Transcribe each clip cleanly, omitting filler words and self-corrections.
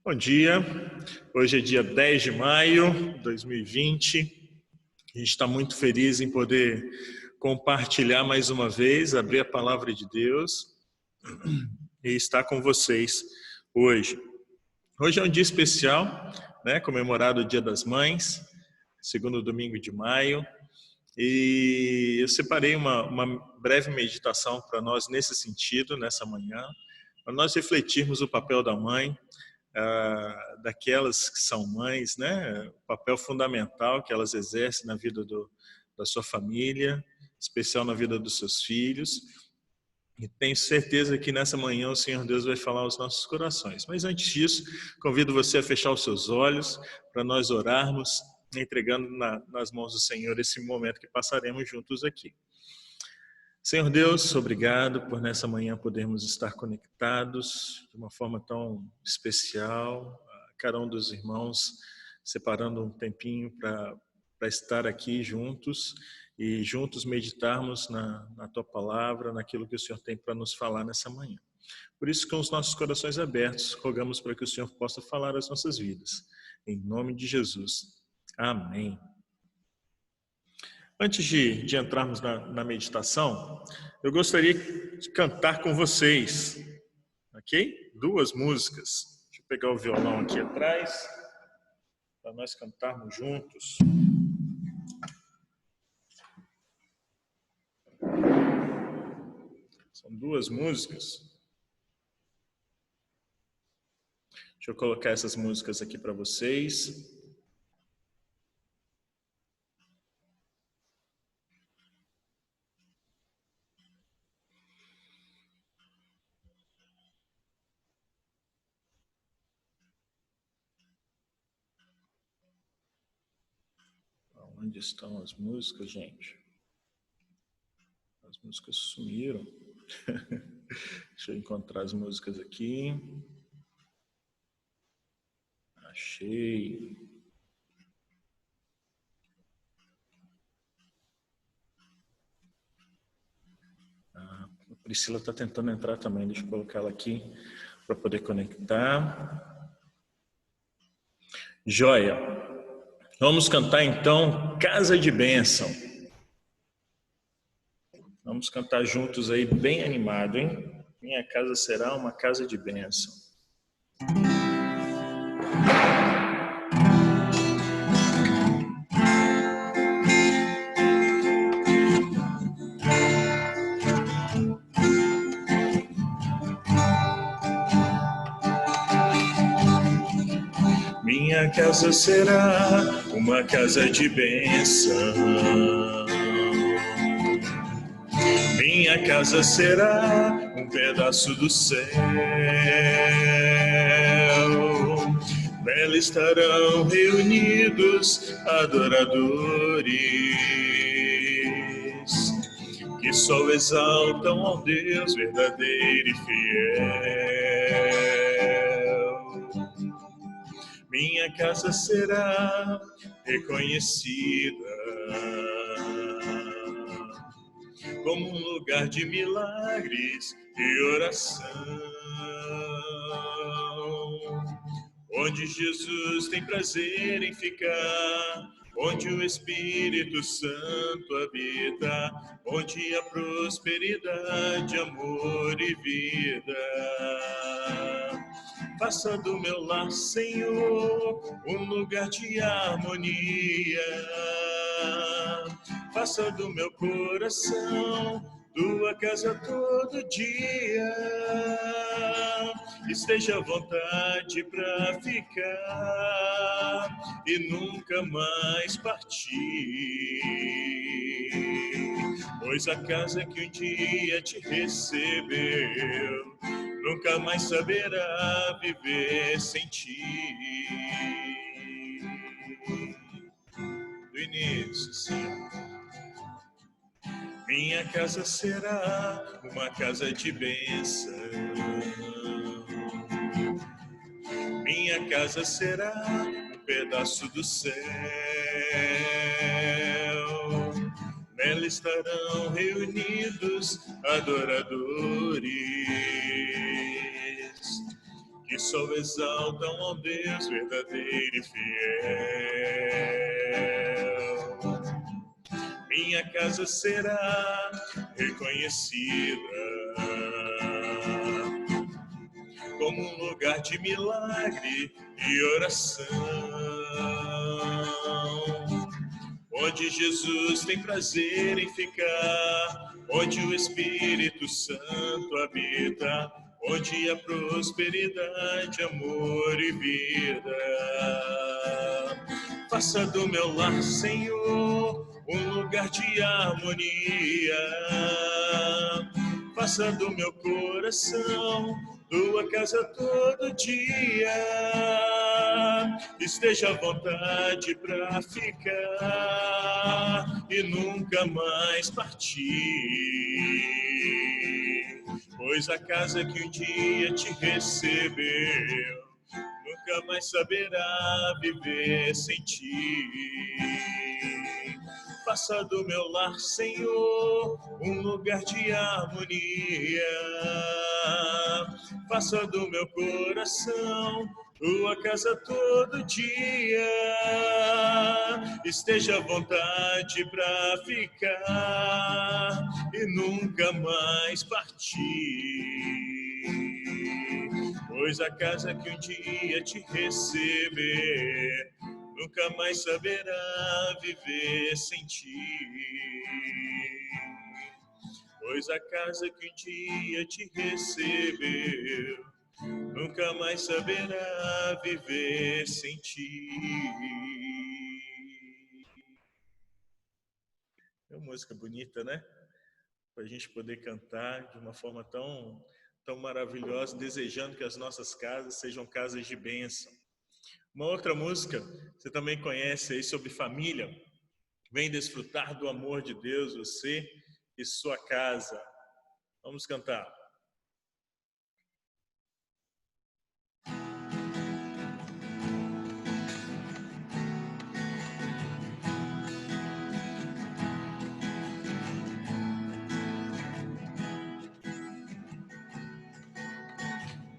Bom dia, hoje é dia 10 de maio de 2020, a gente está muito feliz em poder compartilhar mais uma vez, abrir a palavra de Deus e estar com vocês hoje. Hoje é um dia especial, comemorado o Dia das Mães, segundo domingo de maio, e eu separei uma breve meditação para nós nesse sentido, nessa manhã, para nós refletirmos o papel da mãe, daquelas que são mães, o papel fundamental que elas exercem na vida da sua família, especial na vida dos seus filhos. E tenho certeza que nessa manhã o Senhor Deus vai falar aos nossos corações. Mas antes disso, convido você a fechar os seus olhos para nós orarmos, entregando nas mãos do Senhor esse momento que passaremos juntos aqui. Senhor Deus, obrigado por nessa manhã podermos estar conectados de uma forma tão especial, cada um dos irmãos separando um tempinho para estar aqui juntos e juntos meditarmos na Tua Palavra, naquilo que o Senhor tem para nos falar nessa manhã. Por isso, com os nossos corações abertos, rogamos para que o Senhor possa falar às nossas vidas. Em nome de Jesus. Amém. Antes de entrarmos na meditação, eu gostaria de cantar com vocês, ok? 2 músicas. Deixa eu pegar o violão aqui atrás, para nós cantarmos juntos. São 2 músicas. Deixa eu colocar essas músicas aqui para vocês. Onde estão as músicas, gente? As músicas sumiram. Deixa eu encontrar as músicas aqui. Achei. A Priscila está tentando entrar também. Deixa eu colocar ela aqui para poder conectar. Joia. Vamos cantar então Casa de Bênção. Vamos cantar juntos aí, bem animado, hein? Minha casa será uma casa de bênção. Minha casa será uma casa de bênção. Minha casa será um pedaço do céu. Nela estarão reunidos adoradores que só exaltam ao Deus verdadeiro e fiel. Minha casa será reconhecida como um lugar de milagres e oração, onde Jesus tem prazer em ficar, onde o Espírito Santo habita, onde há prosperidade, amor e vida. Faça do meu lar, Senhor, um lugar de harmonia. Faça do meu coração tua casa todo dia. Esteja à vontade para ficar e nunca mais partir. Pois a casa que um dia te recebeu nunca mais saberá viver sem ti. Do início, Senhor. Minha casa será uma casa de bênção. Minha casa será um pedaço do céu. Nela estarão reunidos adoradores e só exaltam ao Deus verdadeiro e fiel. Minha casa será reconhecida como um lugar de milagre e oração, onde Jesus tem prazer em ficar, onde o Espírito Santo habita, onde há prosperidade, amor e vida. Faça do meu lar, Senhor, um lugar de harmonia. Faça do meu coração tua casa todo dia. Esteja à vontade pra ficar e nunca mais partir. Pois a casa que um dia te recebeu nunca mais saberá viver sem ti. Faça do meu lar, Senhor, um lugar de harmonia. Faça do meu coração tua casa todo dia. Esteja à vontade pra ficar e nunca mais partir. Pois a casa que um dia te receber nunca mais saberá viver sem ti. Pois a casa que um dia te recebeu nunca mais saberá viver sem ti. É uma música bonita, né? Para a gente poder cantar de uma forma tão maravilhosa, desejando que as nossas casas sejam casas de bênção. Uma outra música, você também conhece aí sobre família. Vem desfrutar do amor de Deus, você e sua casa. Vamos cantar.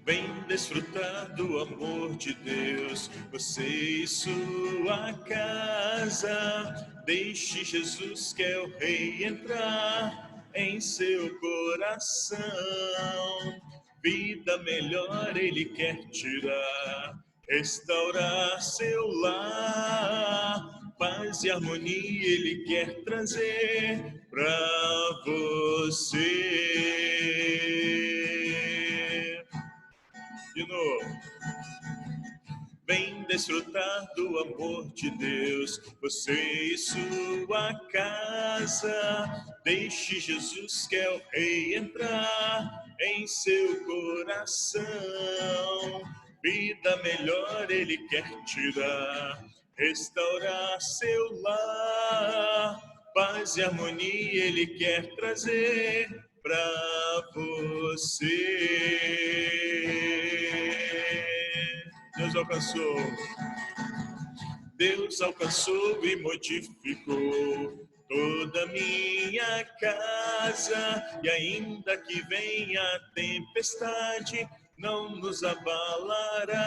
Vem desfrutar do amor de Deus, você e sua casa. Deixe Jesus, que é o Rei, entrar em seu coração. Vida melhor Ele quer tirar, restaurar seu lar. Paz e harmonia Ele quer trazer pra você. De novo. Vem desfrutar do amor de Deus, você e sua casa. Deixe Jesus, que é o Rei, entrar em seu coração. Vida melhor Ele quer te dar, restaurar seu lar. Paz e harmonia Ele quer trazer pra você. Deus alcançou. Deus alcançou e modificou toda minha casa. E ainda que venha a tempestade, não nos abalará.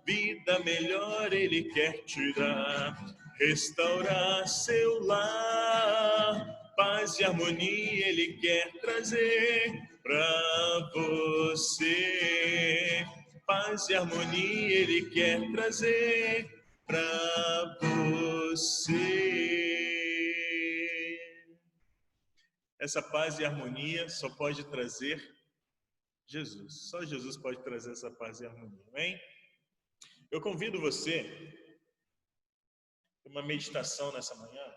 Vida melhor Ele quer te dar, restaurar seu lar. Paz e harmonia Ele quer trazer pra você. Paz e harmonia Ele quer trazer pra você. Essa paz e harmonia só pode trazer Jesus. Só Jesus pode trazer essa paz e harmonia, amém? Eu convido você a uma meditação nessa manhã.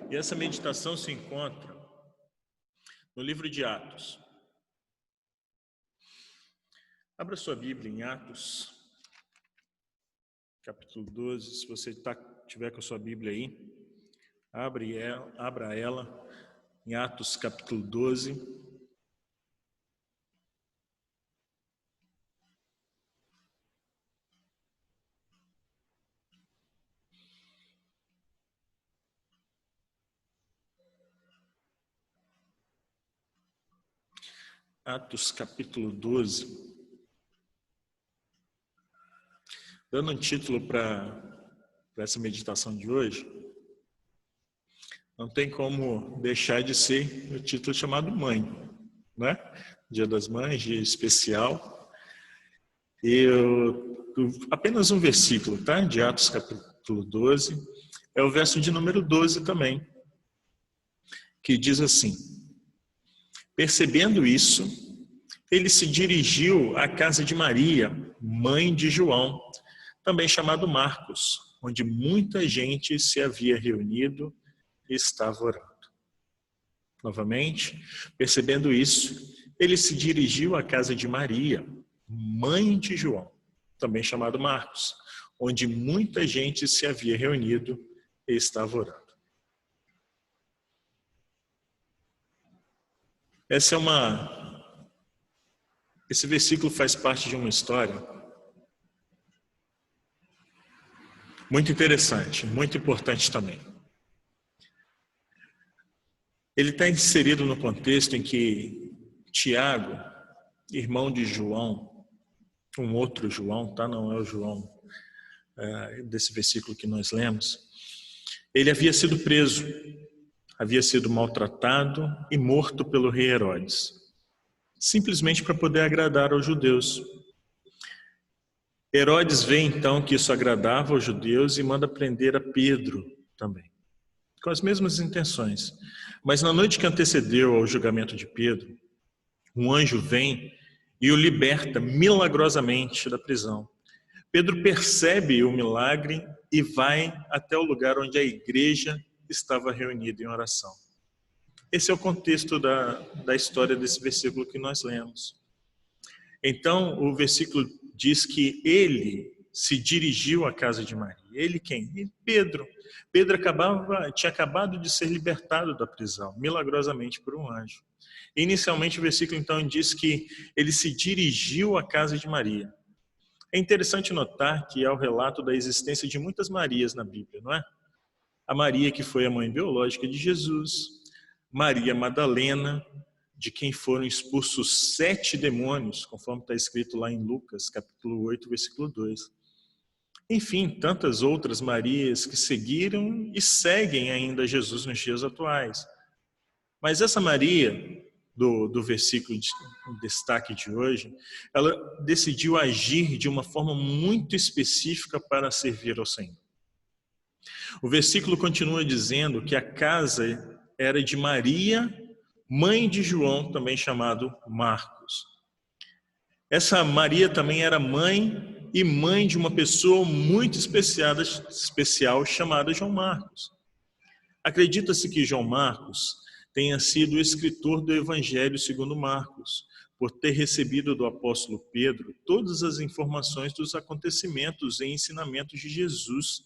E essa meditação se encontra no livro de Atos. Abra sua Bíblia em Atos, capítulo 12. Se você tiver com a sua Bíblia aí, abra ela em Atos, capítulo 12. Atos capítulo 12. Dando um título para essa meditação de hoje, não tem como deixar de ser o título chamado Mãe, né? Dia das Mães, dia especial. E apenas um versículo, tá? De Atos capítulo 12, é o verso de número 12 também, que diz assim: percebendo isso, ele se dirigiu à casa de Maria, mãe de João, também chamado Marcos, onde muita gente se havia reunido e estava orando. Novamente, percebendo isso, ele se dirigiu à casa de Maria, mãe de João, também chamado Marcos, onde muita gente se havia reunido e estava orando. Esse versículo faz parte de uma história muito interessante, muito importante também. Ele está inserido no contexto em que Tiago, irmão de João, um outro João, tá? Não é o João desse versículo que nós lemos, ele havia sido preso, havia sido maltratado e morto pelo rei Herodes, simplesmente para poder agradar aos judeus. Herodes vê então que isso agradava aos judeus e manda prender a Pedro também, com as mesmas intenções. Mas na noite que antecedeu ao julgamento de Pedro, um anjo vem e o liberta milagrosamente da prisão. Pedro percebe o milagre e vai até o lugar onde a igreja estava reunida em oração. Esse é o contexto da história desse versículo que nós lemos. Então, o versículo diz que ele se dirigiu à casa de Maria. Ele quem? Pedro. Pedro tinha acabado de ser libertado da prisão, milagrosamente por um anjo. Inicialmente, o versículo então diz que ele se dirigiu à casa de Maria. É interessante notar que há o relato da existência de muitas Marias na Bíblia, não é? A Maria que foi a mãe biológica de Jesus, Maria Madalena, de quem foram expulsos 7 demônios, conforme está escrito lá em Lucas, capítulo 8, versículo 2. Enfim, tantas outras Marias que seguiram e seguem ainda Jesus nos dias atuais. Mas essa Maria, do versículo de destaque de hoje, ela decidiu agir de uma forma muito específica para servir ao Senhor. O versículo continua dizendo que a casa era de Maria, mãe de João, também chamado Marcos. Essa Maria também era mãe e mãe de uma pessoa muito especial chamada João Marcos. Acredita-se que João Marcos tenha sido o escritor do Evangelho segundo Marcos, por ter recebido do apóstolo Pedro todas as informações dos acontecimentos e ensinamentos de Jesus,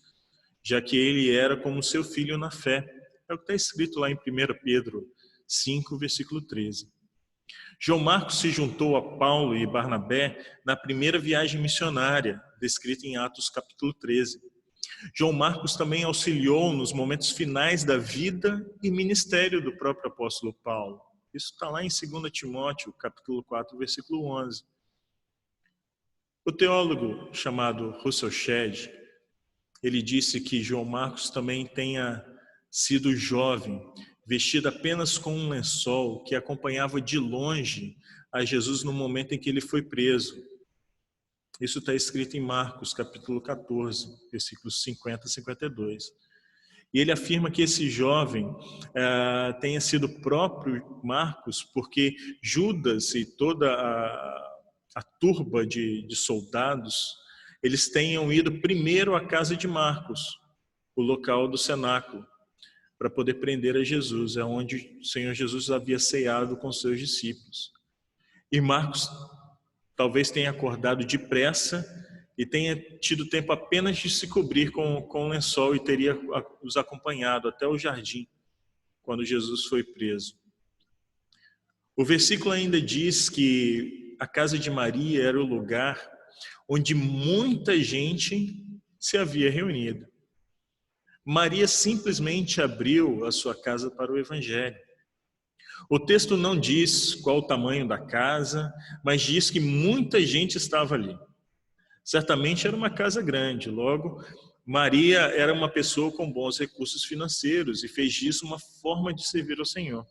já que ele era como seu filho na fé. É o que está escrito lá em 1 Pedro 5, versículo 13. João Marcos se juntou a Paulo e Barnabé na primeira viagem missionária, descrita em Atos capítulo 13. João Marcos também auxiliou nos momentos finais da vida e ministério do próprio apóstolo Paulo. Isso está lá em 2 Timóteo, capítulo 4, versículo 11. O teólogo chamado Russell Shedd, ele disse que João Marcos também tenha sido jovem, vestido apenas com um lençol, que acompanhava de longe a Jesus no momento em que ele foi preso. Isso está escrito em Marcos, capítulo 14, versículos 50 a 52. E ele afirma que esse jovem tenha sido o próprio Marcos, porque Judas e toda a turba de soldados, eles tenham ido primeiro à casa de Marcos, o local do cenáculo, para poder prender a Jesus, é onde o Senhor Jesus havia ceado com seus discípulos. E Marcos talvez tenha acordado depressa e tenha tido tempo apenas de se cobrir com o lençol e teria os acompanhado até o jardim, quando Jesus foi preso. O versículo ainda diz que a casa de Maria era o lugar onde muita gente se havia reunido. Maria simplesmente abriu a sua casa para o Evangelho. O texto não diz qual o tamanho da casa, mas diz que muita gente estava ali. Certamente era uma casa grande, logo, Maria era uma pessoa com bons recursos financeiros e fez disso uma forma de servir ao Senhor.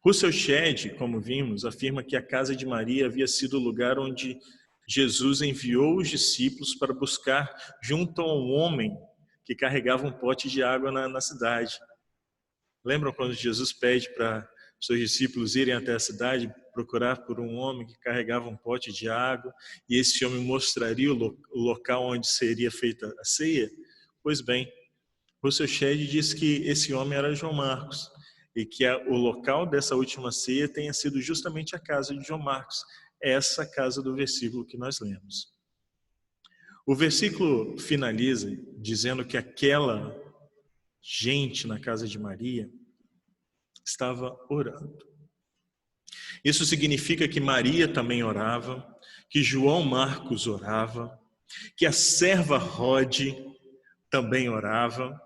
Russell Shedd, como vimos, afirma que a casa de Maria havia sido o lugar onde Jesus enviou os discípulos para buscar junto a um homem que carregava um pote de água na cidade. Lembram quando Jesus pede para seus discípulos irem até a cidade procurar por um homem que carregava um pote de água e esse homem mostraria o local onde seria feita a ceia? Pois bem, Russell Shedd diz que esse homem era João Marcos e que o local dessa última ceia tenha sido justamente a casa de João Marcos, essa casa do versículo que nós lemos. O versículo finaliza dizendo que aquela gente na casa de Maria estava orando. Isso significa que Maria também orava, que João Marcos orava, que a serva Rode também orava.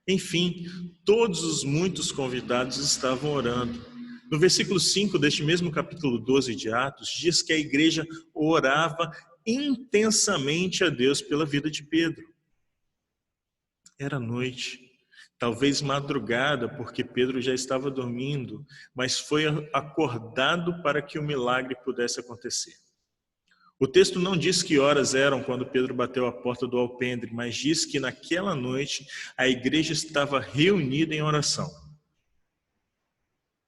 Enfim, todos os muitos convidados estavam orando. No versículo 5 deste mesmo capítulo 12 de Atos, diz que a igreja orava intensamente a Deus pela vida de Pedro. Era noite, talvez madrugada, porque Pedro já estava dormindo, mas foi acordado para que o milagre pudesse acontecer. O texto não diz que horas eram quando Pedro bateu a porta do alpendre, mas diz que naquela noite a igreja estava reunida em oração.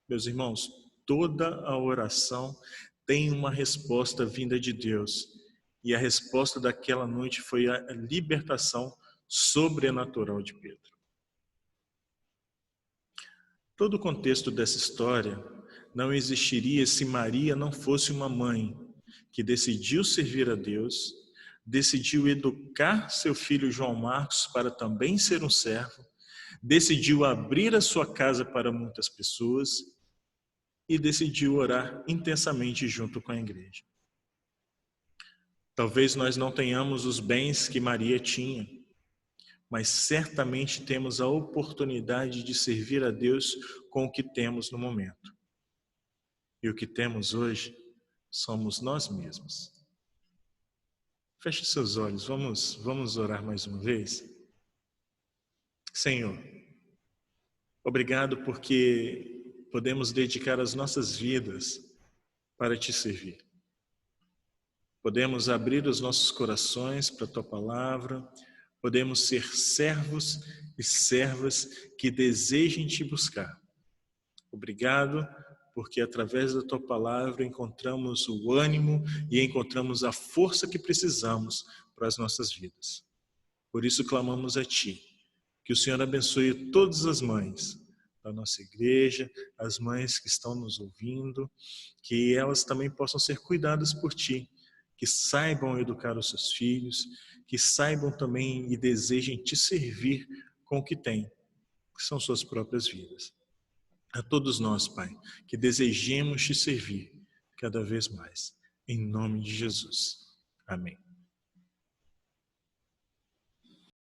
Meus irmãos, toda a oração tem uma resposta vinda de Deus. E a resposta daquela noite foi a libertação sobrenatural de Pedro. Todo o contexto dessa história não existiria se Maria não fosse uma mãe que decidiu servir a Deus, decidiu educar seu filho João Marcos para também ser um servo, decidiu abrir a sua casa para muitas pessoas e decidiu orar intensamente junto com a igreja. Talvez nós não tenhamos os bens que Maria tinha, mas certamente temos a oportunidade de servir a Deus com o que temos no momento. E o que temos hoje somos nós mesmos. Feche seus olhos, vamos orar mais uma vez. Senhor, obrigado porque podemos dedicar as nossas vidas para te servir. Podemos abrir os nossos corações para a tua palavra, podemos ser servos e servas que desejem te buscar. Obrigado, porque através da tua palavra encontramos o ânimo e encontramos a força que precisamos para as nossas vidas. Por isso clamamos a ti, que o Senhor abençoe todas as mães da nossa igreja, as mães que estão nos ouvindo, que elas também possam ser cuidadas por ti, que saibam educar os seus filhos, que saibam também e desejem te servir com o que têm, que são suas próprias vidas. A todos nós, Pai, que desejemos te servir cada vez mais. Em nome de Jesus. Amém.